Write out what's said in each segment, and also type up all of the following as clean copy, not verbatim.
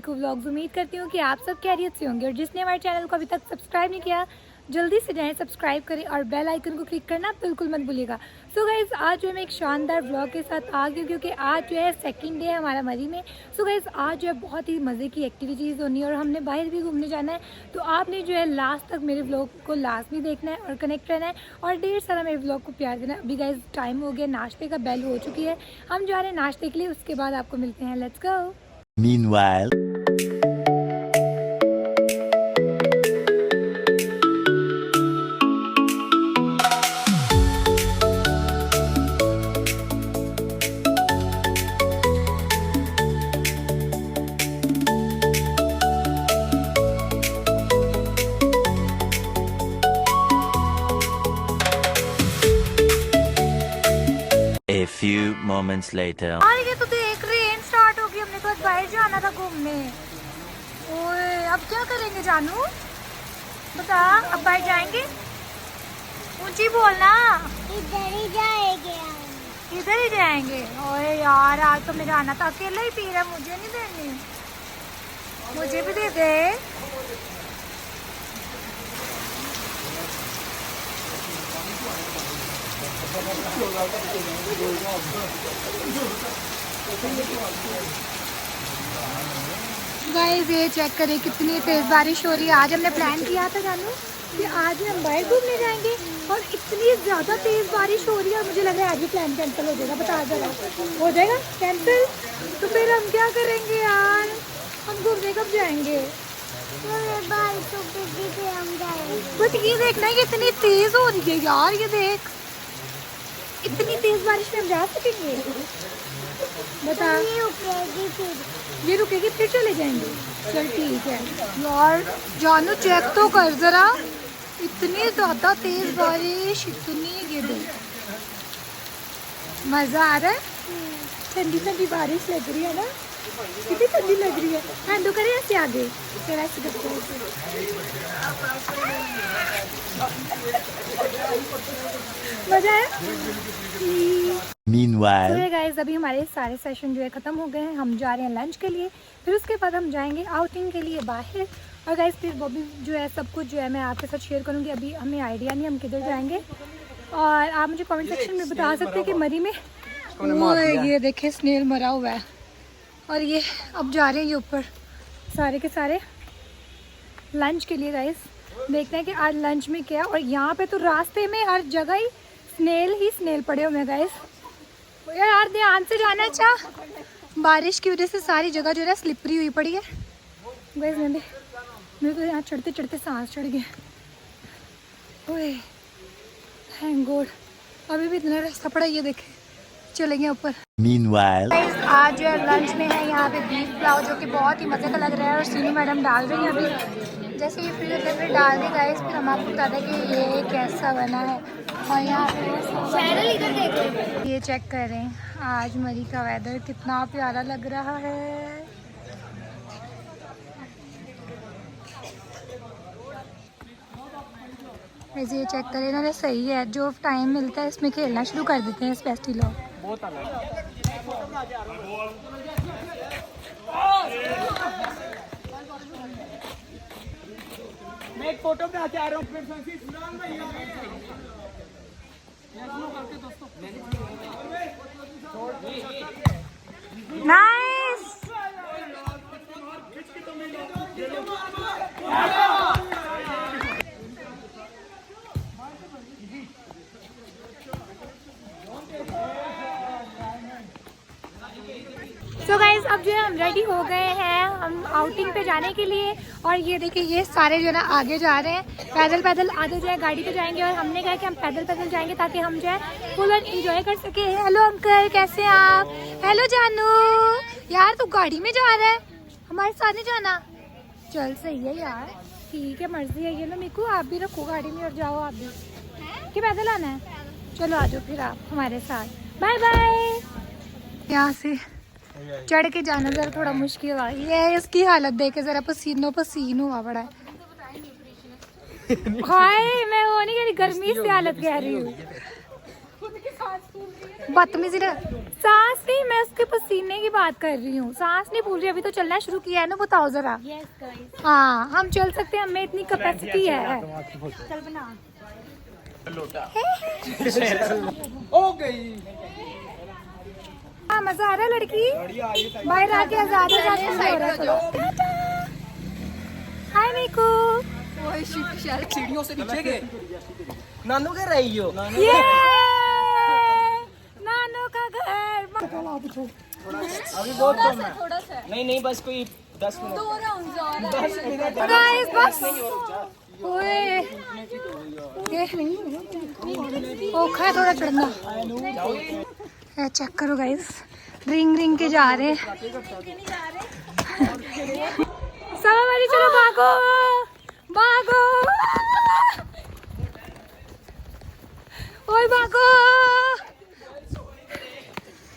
को व्लॉग्स। उम्मीद करती हूँ कि आप सब खैरियत से होंगे और जिसने हमारे चैनल को अभी तक सब्सक्राइब नहीं किया जल्दी से जाएं, सब्सक्राइब करें और बेल आइकन को क्लिक करना बिल्कुल मत भूलिएगा। सो गाइज़, आज जो मैं एक शानदार व्लॉग के साथ आ गई क्योंकि आज जो है सेकंड डे है हमारा मरी में। सो गाइज़, आज जो है बहुत ही मज़े की एक्टिविटीज़ होनी है और हमने बाहर भी घूमने जाना है। तो आपने जो है लास्ट तक मेरे व्लॉग को लाजमी देखना है और कनेक्ट रहना है और ढेर सारा मेरे व्लॉग को प्यार देना है। अभी गाइज़ टाइम हो गया, नाश्ते का बेल हो चुकी है, हम जा रहे हैं नाश्ते के लिए, उसके बाद आपको मिलते हैं। Let's go. Meanwhile, a few moments later. और ये तो देख रेन स्टार्ट हो गई, हमने तो आज बाहर जाना था घूमने। ओए अब क्या करेंगे जानू, बता। अब बाहर जाएंगे, ऊंची बोलना। इधर ही जाएंगे इधर ही जाएंगे। ओए यार, आज तो मेरा आना था, अकेला ही पी रहा है, मुझे नहीं देनी, मुझे भी दे दे। गाइस ये चेक करें कितनी तेज बारिश हो रही है। आज हमने प्लान किया था जानू कि आज हम बाहर घूमने जाएंगे और इतनी ज़्यादा तेज बारिश हो रही है और मुझे लग रहा है आज भी प्लान कैंसिल हो जाएगा। बता जरा, हो जाएगा कैंसिल? तो फिर हम क्या करेंगे यार, हम घूमने कब जाएंगे? हम जाएंगे। बट ये देखना ये इतनी तेज हो रही है यार, ये देख इतनी तेज बारिश में हम जा सकेंगे? बता। ये रुकेगी फिर चले जाएंगे। चल ठीक है यार। जानू चेक तो कर जरा, इतनी ज़्यादा तेज बारिश, इतनी। ये देख मज़ा आ रहा है, ठंडी ठंडी बारिश लग रही है ना, कितनी ठंडी लग रही है। हैंडो करें ऐसे आगे, फिर ऐसे करते मज़ा आया। Meanwhile, तो गाइस अभी हमारे सारे सेशन जो है ख़त्म हो गए हैं, हम जा रहे हैं लंच के लिए, फिर उसके बाद हम जाएंगे आउटिंग के लिए बाहर। और गाइस फिर वो भी जो है सब कुछ जो है मैं आपके साथ शेयर करूंगी। अभी हमें आइडिया नहीं हम किधर जाएंगे और आप मुझे कमेंट सेक्शन में बता सकते हैं कि मरी में ये देखे स्नेल मरा हुआ है। और ये अब जा रहे हैं ये ऊपर सारे के सारे लंच के लिए। गाइस देखते हैं कि आज लंच में क्या है। और यहाँ पे तो रास्ते में हर जगह ही स्नेल पड़े हुए हैं गाइस। यार ध्यान से जाना। अच्छा, बारिश की वजह से सारी जगह जो है स्लिपरी हुई पड़ी है गाइस। मेरे को यहाँ चढ़ते चढ़ते सांस चढ़ गया। ओए थैंक गॉड, अभी भी इतना रास्ता पड़ा। ये देखे चलेंगे ऊपर। meanwhile, आज जो है लंच में है यहाँ पे बीफ पुलाव, जो कि बहुत ही मज़े का लग रहा है और सीनू मैडम डाल रही हैं अभी। जैसे ये फ्रीजर के अंदर डाल दी गाइस, फिर हम आपको बता दें कि ये कैसा बना है। और यहाँ पे इधर देख, ये चेक करें आज मरी का वेदर कितना प्यारा लग रहा है। वैसे ये चेक करें, इन्होंने सही है, जो टाइम मिलता है इसमें खेलना शुरू कर देते हैं स्पेशली लोग। मैं एक फोटो पे आके आ रहा हूँ। नाइस। सो गाइज अब जो है हम रेडी हो गए हैं हम आउटिंग पे जाने के लिए। और ये देखिए ये सारे जो है ना आगे जा रहे हैं पैदल पैदल, आधे जो है गाड़ी पे जाएंगे और हमने कहा कि हम पैदल पैदल जाएंगे ताकि हम जो है फुल एंजॉय कर सके। हेलो अंकल, कैसे हैं आप? हेलो जानू, यार तू गाड़ी में जा रहा है, हमारे साथ नहीं जाना? चल सही है यार, ठीक है मर्जी है। ये लो मीकू, आप भी रखो गाड़ी में और जाओ आप भी, कि पैदल आना है? चलो आ जाओ फिर आप हमारे साथ। Bye bye. यहाँ से चढ़ के जाना जरा थोड़ा मुश्किल हुआ। ये इसकी हालत देख के जरा पसीनो पसीन हुआ पड़ा है। हाय मैं वो नहीं कह रही, गर्मी से हालत कह रही हूँ। बदतमीजी ना, सांस नहीं, मैं उसके पसीने की बात कर रही हूँ, सांस नहीं भूल रही, अभी तो चलना शुरू किया है ना, बताओ जरा। हाँ हम चल सकते हैं, हमें इतनी कैपेसिटी है। चल बना हो गई। हाँ मजा आ रहा है लड़की, बाहर आके आजाद हो जाती है। हाय मीकू, सीढ़ियों से नीचे गए। नानू के रही हो। ये नानू का घर। अभी बहुत कम है। नहीं बस कोई 10 मिनट। गाइस बस ओए ये ओखा है थोड़ा चढ़ना। ये चेक करो गाइस, रिंग के जा रहे हैं सब हमारी। चलो भागो भागो, ओए भागो,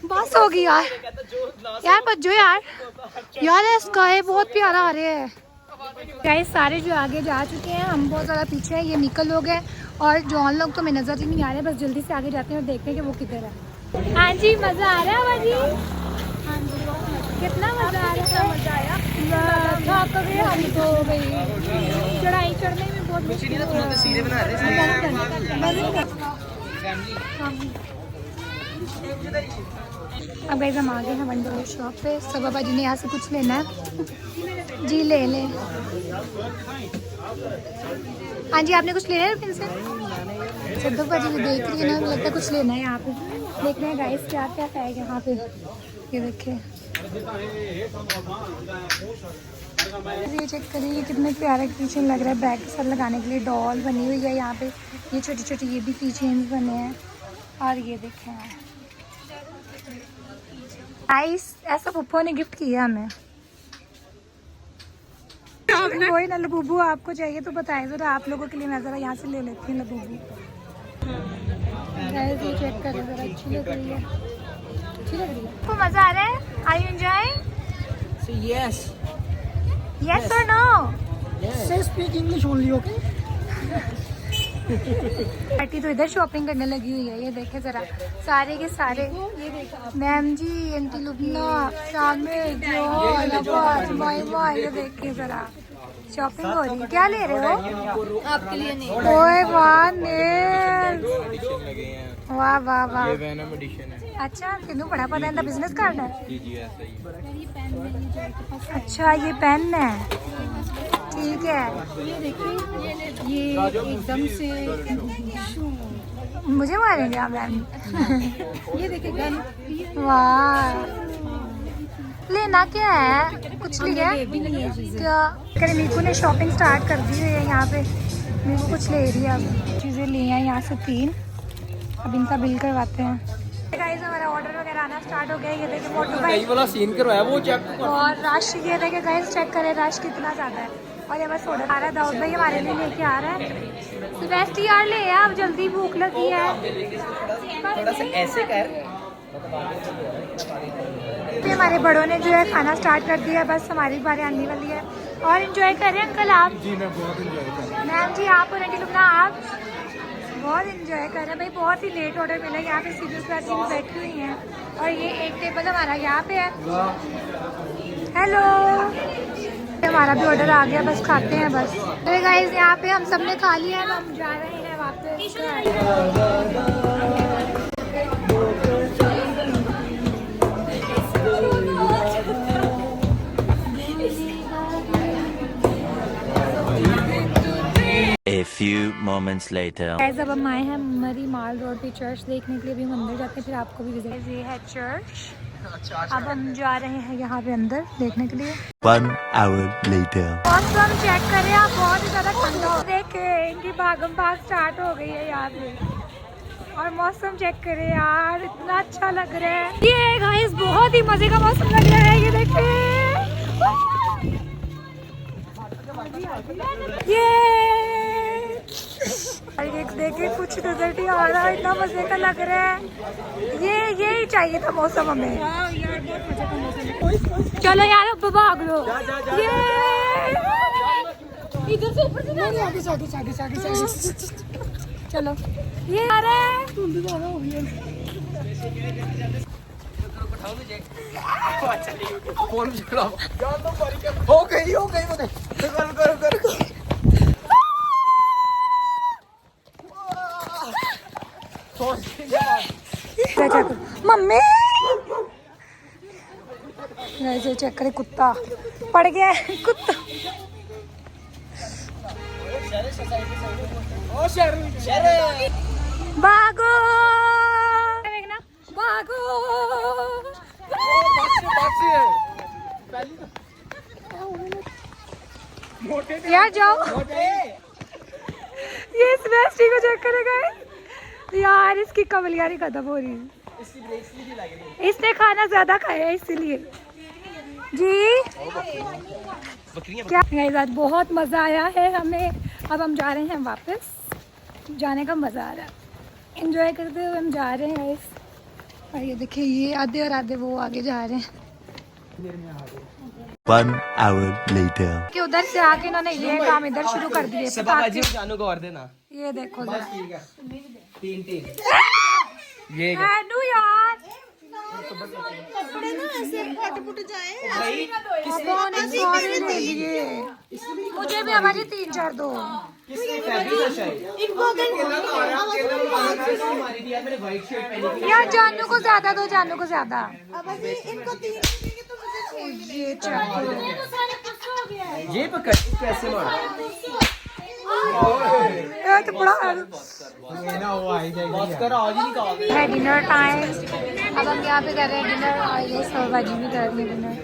बस होगी यार, यार बच्चो यार, यार स्काई बहुत प्यारा आ रहे हैं। गाइस सारे जो आगे जा चुके हैं, हम बहुत ज़्यादा पीछे हैं। ये निकल लोग हैं और जॉन लोग तो हमें नज़र ही नहीं आ रहे, बस जल्दी से आगे जाते हैं और देखते हैं कि वो किधर है। हाँ जी मज़ा आ रहा है बाजी, हाँ जी कितना मज़ा आ रहा है। मज़ा आया, थक गए हम तो गई, चढ़ाई चढ़ने में बहुत मुश्किल हो अब गाइस हम आ गए हैं वंडरलैंड शॉप पे। सब बाबा जी ने यहाँ से कुछ लेना है जी, ले ले। हाँ जी आपने कुछ लेना है फिर से? सिद्धू बाजी भी देख रही है ना, लगता है कुछ लेना है। यहाँ पे देख रहे हैं गाइस क्या क्या है यहाँ पे, ये देखिए, ये चेक करिए, ये कितने प्यारे की चेन लग रहा है। बैग के साथ लगाने के लिए डॉल बनी हुई है यहाँ पे, ये छोटी छोटी ये भी की चेन्स बने हैं। और ये देखें आइस, ऐसा पप्पू ने गिफ्ट किया हमें। कोई ना लबूबू, आपको चाहिए तो बताए जरा, आप लोगों के लिए मैं जरा यहाँ से ले लेती हूँ लबूबू। ये चेक करें जरा, अच्छी लग रही है, अच्छी लग रही है। आपको मजा आ रहा है? Are you enjoying? Yes yes और no? Say speak English only, okay. Party तो इधर शॉपिंग करने लगी हुई है, ये देखे जरा सारे के सारे। मैम जी, आंटी लुबना, शामिल, ये देखे जरा शॉपिंग हो रही है। क्या ले रहे हो? आपके लिए नहीं। ओए वाह नेल, वाह वाह वाह, अच्छा तेनू बड़ा पता है, बिजनेस करना है। अच्छा ये पेन है, ठीक है। ये देखिए, ये एकदम से मुझे मारेंगे आप मैम। ये देखिए गन, वाह। लेना क्या है? कुछ लिया क्या? करे मीकू ने शॉपिंग स्टार्ट कर दी है यहाँ पे, मीकू कुछ ले रही है। अब चीज़ें ली हैं यहाँ से 3, अब इनका बिल करवाते हैं। गाइस हमारा ऑर्डर वगैरह आना स्टार्ट हो गया। ये देखिए मोटो भाई वाला सीन करवाया वो चेक। और रश, ये देखिए गाइस चेक करें रश कितना ज़्यादा है। और ये बस ऑर्डर आ रहा है, दाऊद भाई हमारे लिए लेके आ रहा है। सुबह यार ले आ, अब जल्दी भूख लगी है। थोड़ा सा ऐसे कर। हमारे बड़ों ने जो है खाना स्टार्ट कर दिया, बस हमारी बारी आने वाली है। और एंजॉय करें अंकल आप? जी मैं बहुत एंजॉय कर रहा हूँ। मैम जी आप और आंटी लुबना आप बहुत एंजॉय कर रहे हैं भाई। बहुत ही लेट ऑर्डर मिला, यहाँ पे सीरियस क्लास भी बैठी हुई हैं। और ये एक टेबल हमारा यहाँ पे है। हेलो, हमारा भी ऑर्डर आ गया, बस खाते हैं बस। अरे गाइस यहाँ पे हम सब ने खा लिया है, हम जा रहे हैं वापस। A few moments later. Guys अब हम आए हैं मरी माल रोड पे चर्च देखने के लिए। भी हम अंदर जाते हैं, फिर आपको भी विजिट। ये है चर्च, अब हम जा रहे हैं यहाँ पे अंदर देखने के लिए। 1 hour later. मौसम चेक करें आप, बहुत ही ज्यादा ठंडा हो। देखे इनकी भागम भाग स्टार्ट हो गई है यहाँ पे। और मौसम चेक करें यार, इतना अच्छा लग रहा है। ये गाइस बहुत ही मजे का मौसम लग रहा है, ये देखिए। ये देखिए कुछ रिजल्ट ही आ रहा है, इतना मजे का लग रहा है। ये चाहिए था मौसम हमें। चलो यार अब भाग लो। ये इधर से ऊपर से आगे चलो। ये आ रहा है, फोन चलाओ हो गई बोले कर मम्मी ऐसे चेक करे, कुत्ता पड़ गया है, कुत्ता। भागो देखना, भागो यार जाओ। ये इस बेस्टी को चेक करेगा यार, इसकी कवलियारी खत्म हो रही है, इसने खाना ज्यादा खाया है इसीलिए। जी क्या गाइस, आज बहुत मजा आया है हमें। अब हम जा रहे हैं वापस, जाने का मजा आ रहा है, एंजॉय करते हुए हम जा रहे हैं गाइस। और ये देखिए, ये आधे और आधे वो आगे जा रहे हैं। 1 hour later. कि उधर से आके इन्होंने ये काम इधर शुरू कर दिए। जानू को और देना। ये देखो जरा। ठीक है, तीन ये हैडू यार, कपड़े ना ऐसे फट जाए। भाई सारे ले लिए, मुझे भी हमारी 3-4 दो। इनको मैंने वाइट शर्ट पहनी थी। यार जानू को ज्यादा दो, जानू को ज्यादा। इनको 3 देंगे तो मुझे ये चलो, ये पकड़ कैसे मार ये तो बड़ा बस कर, आज ही निकाल दे। है डिनर टाइम। अब हम यहाँ पे कर रहे हैं डिनर, और ये सरबाजी भी कर रही है डिनर।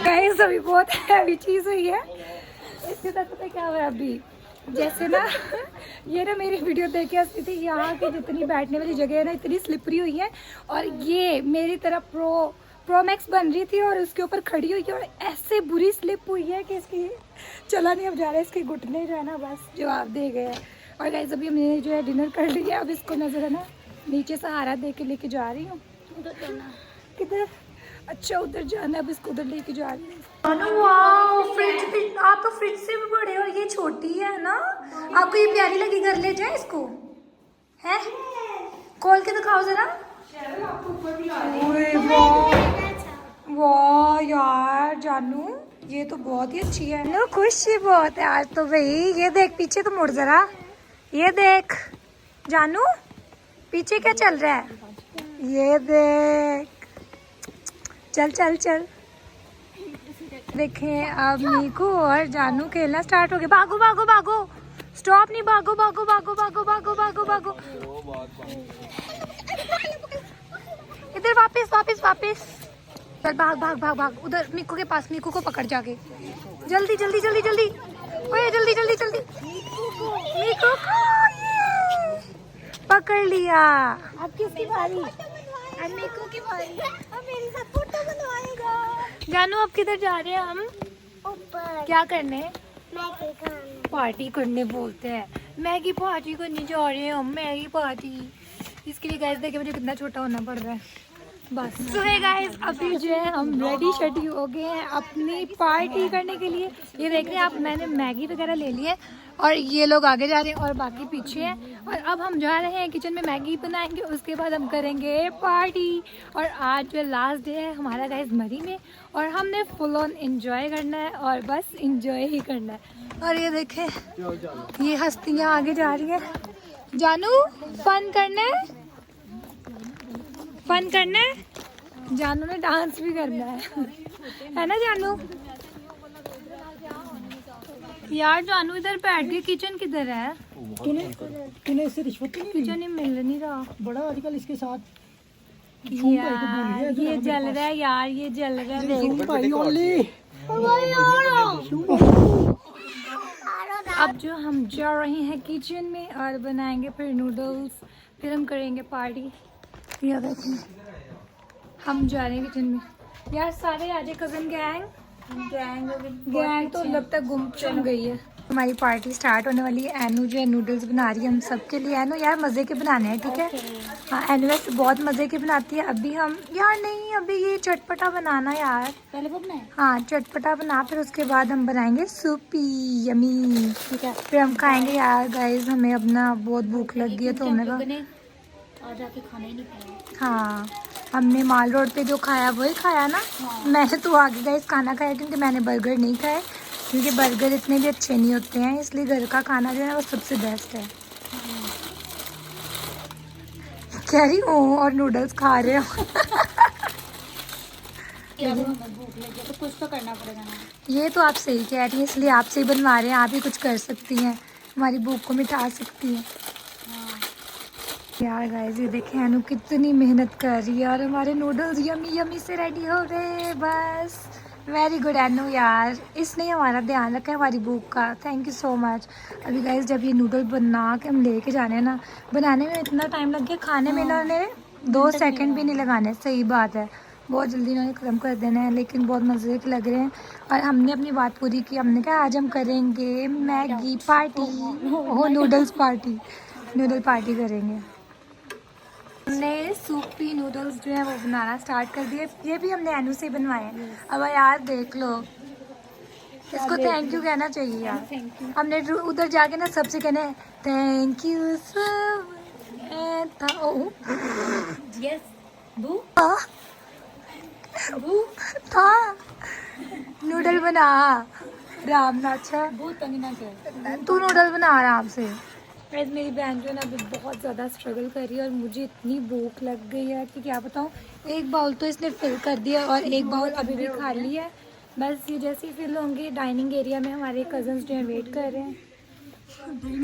गाइस अभी बहुत हैवी चीज़ हुई है। इसके साथ पता है क्या हुआ अभी, जैसे ना ये ना मेरी वीडियो देख के हंसती थी। यहाँ की जितनी बैठने वाली जगह है ना, इतनी स्लिपरी हुई है, और ये मेरी तरफ प्रो मैक्स बन रही थी और उसके ऊपर खड़ी हुई है, और ऐसे बुरी स्लिप हुई है कि इसकी चला नहीं अब जा रहा है, इसके घुटने जो है ना बस जवाब दे गए हैं। और गाइस अभी हमने जो है डिनर कर लिया, अब इसको नजर है ना नीचे सहारा दे के लेके जा रही हूँ। किधर? अच्छा उधर जाना, अब इसको उधर लेके जा रही हूँ। वाओ, फ्रिज, आप तो फ्रिज से भी बड़े और ये छोटी है ना। आपको ये प्यारी लगी, घर ले जाए इसको, है? खोल के दिखाओ जरा। वाह यार जानू, ये तो बहुत ही अच्छी है ना, खुशी बहुत है आज तो भाई। ये देख पीछे तो मुड़ जरा, ये देख जानू पीछे क्या चल रहा है, ये देख, चल चल चल। देखें अब नीकू और जानू खेलना स्टार्ट हो गया। भागो भागो भागो, स्टॉप नहीं, भागो भागो भागो भागो भागो भागो भागो, इधर वापस वापस वापस, चल भाग भाग भाग भाग उधर मीकू के पास, मीकू को पकड़ जाके, जल्दी जल्दी जल्दी जल्दी, ओए जल्दी जल्दी जल्दी, मीकू को ये पकड़ लिया। अब किसकी बारी? अब मीकू की बारी। अब मेरे साथ फोटो बनवाएगा। जानू अब किधर जा रहे हैं हम? ऊपर क्या करने? मैगी खाने। पार्टी करने बोलते हैं, मैगी पार्टी करने जा रहे हैं हम, मैगी पार्टी। इसके लिए गाइस देखिए मुझे कितना छोटा होना पड़ रहा है बस। तो है गाइस अभी जो है हम रेडी शेडी हो गए हैं अपनी पार्टी करने के लिए। ये देख रहे हैं आप, मैंने मैगी वगैरह ले ली है, और ये लोग आगे जा रहे हैं और बाकी पीछे हैं। और अब हम जा रहे हैं किचन में, मैगी बनाएंगे, उसके बाद हम करेंगे पार्टी। और आज जो लास्ट डे है हमारा गाइस मरी में, और हमने फुल ऑन एंजॉय करना है, और बस एंजॉय ही करना है। और ये देखें ये हस्तियाँ आगे जा रही हैं। जानू फन करना है, फन करना है। जानू ने डांस भी करना है ना जानू? यार जानू इधर बैठ गई, किचन किधर है? तूने इससे रिश्वत नहीं ली? किचन ही मिल नहीं रहा। बड़ा आजकल इसके साथ यार ये जल रहा है यार, ये जल रहा है देख। भाई ओनली। अब जो हम जा रहे हैं किचन में और बनाएंगे फिर नूडल्स, फिर हम करेंगे पार्टी। ये देखें हम जा रहे हैं किचन में। यार सारे आज कजन गैंग तो लगता है गुम चल गई है। हमारी पार्टी स्टार्ट होने वाली है। एनू जो है नूडल्स बना रही है हम सबके लिए। एनू यार मज़े के बनाने हैं, ठीक है? हाँ एनू वैसे बहुत मज़े के बनाती है। अभी हम यार नहीं, अभी ये चटपटा बनाना यार, पहले वो बनाए। हाँ चटपटा बना, फिर उसके बाद हम बनाएंगे सूपी यमी, ठीक है? फिर हम खाएंगे यार। गाइस हमें अपना बहुत भूख लग गई है तो हमें आज आके खाना ही नहीं खाया। हाँ, हमने माल रोड पे जो खाया वही खाया ना। मैंने तो आगे गाइस खाना खाया क्योंकि मैंने बर्गर नहीं खाए, क्योंकि बर्गर इतने भी अच्छे नहीं होते हैं, इसलिए घर का खाना जो है वो सबसे बेस्ट है। कह रही हूँ और नूडल्स खा रहे हो। क्या वो हमें भूख लगी है तो कुछ तो करना पड़ेगा ना। ये तो आप सही कह रही हैं, इसलिए आपसे ही बनवा रहे हैं। आप ही कुछ कर सकती हैं, हमारी भूख को मिटा सकती हैं। यार गाइस ये देखें अनु कितनी मेहनत कर रही है और हमारे नूडल्स यमी यमी से रेडी हो गए हैं। बस वेरी गुड अनु यार, इसने ही हमारा ध्यान रखा है हमारी भूख का। Thank you so much. अभी गाइस जब ये नूडल बना के हम लेके जाने हैं ना, बनाने में इतना टाइम लग गया, खाने में इन्होंने 2 सेकंड भी नहीं लगाने। सही बात है, बहुत जल्दी इन्होंने ख़त्म कर देना है, लेकिन बहुत मज़े के लग रहे हैं। और हमने अपनी बात पूरी की, हमने कहा आज हम करेंगे मैगी पार्टी, वो नूडल्स पार्टी, नूडल पार्टी करेंगे। हमने सूपी नूडल्स जो है वो बनाना स्टार्ट कर दिए। ये भी हमने अनु से बनवाए हैं। अब यार देख लो, इसको थैंक यू कहना चाहिए यार। हमने उधर जाके ना सबसे कहना है थैंक यू सब। यस बू था नूडल बना आराम ना। अच्छा बू तंग ना कर। तू नूडल बना आराम से। वैसे मेरी बहन जो है ना अभी बहुत ज़्यादा स्ट्रगल कर रही है और मुझे इतनी भूख लग गई है कि क्या बताऊँ। एक बाउल तो इसने फिल कर दिया और एक बाउल अभी भी खाली है। बस ये जैसे ही फिल होंगे डाइनिंग एरिया में हमारे कज़न्स जो है वेट कर रहे हैं।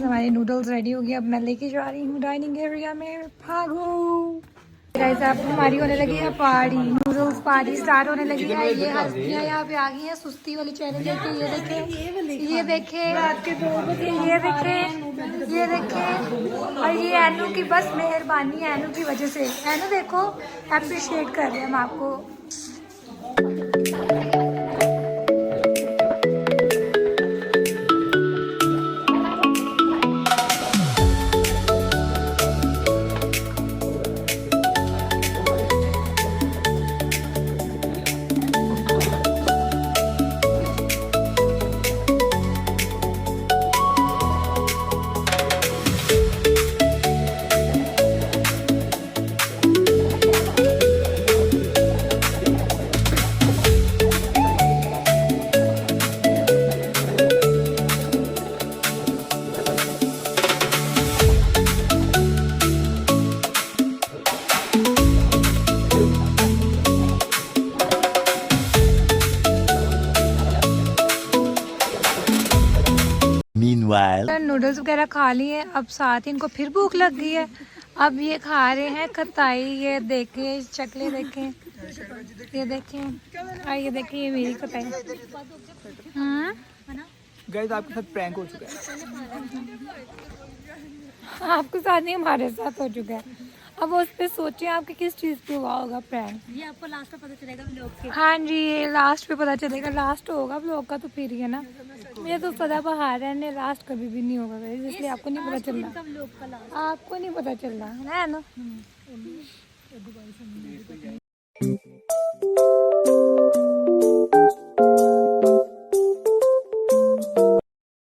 हमारे नूडल्स रेडी हो गए, अब मैं लेके जा रही हूँ डाइनिंग एरिया में। भागो गाइस, अब हमारी होने लगी है पार्टी, नूडल्स पार्टी स्टार्ट होने लगी है। ये हस्तियाँ यहाँ पे आ गई हैं सुस्ती वाली चेहरे लेके। ये देखें, ये देखें, रात के 2 बजे, ये देखें, ये देखें। और ये अनु की बस मेहरबानी है, अनु की वजह से। अनु देखो अप्रिशिएट कर रहे हैं हम आपको। Meanwhile, नूडल्स वगैरह खा लिए, अब साथ ही इनको फिर भूख लग गई है। अब ये खा रहे हैं खताई। ये देखें शक्लें देखें, ये देखें, और ये देखें ये मेरी खताई। गाइस आपके साथ प्रैंक हो चुका है। आपके साथ नहीं हमारे साथ हो चुका है। अब उस पर सोचें आपके किस चीज़ पे हुआ होगा प्रैंक। ये आपको लास्ट में पता चलेगा व्लॉग के। हाँ जी, ये लास्ट पे पता चलेगा। लास्ट होगा व्लॉग का तो फिर ही है ना। ये तो सदाबहार है, लास्ट कभी भी नहीं होगा गाइस, इसलिए आपको नहीं पता चल रहा। व्लॉग का लास्ट आपको नहीं पता चल रहा है ना।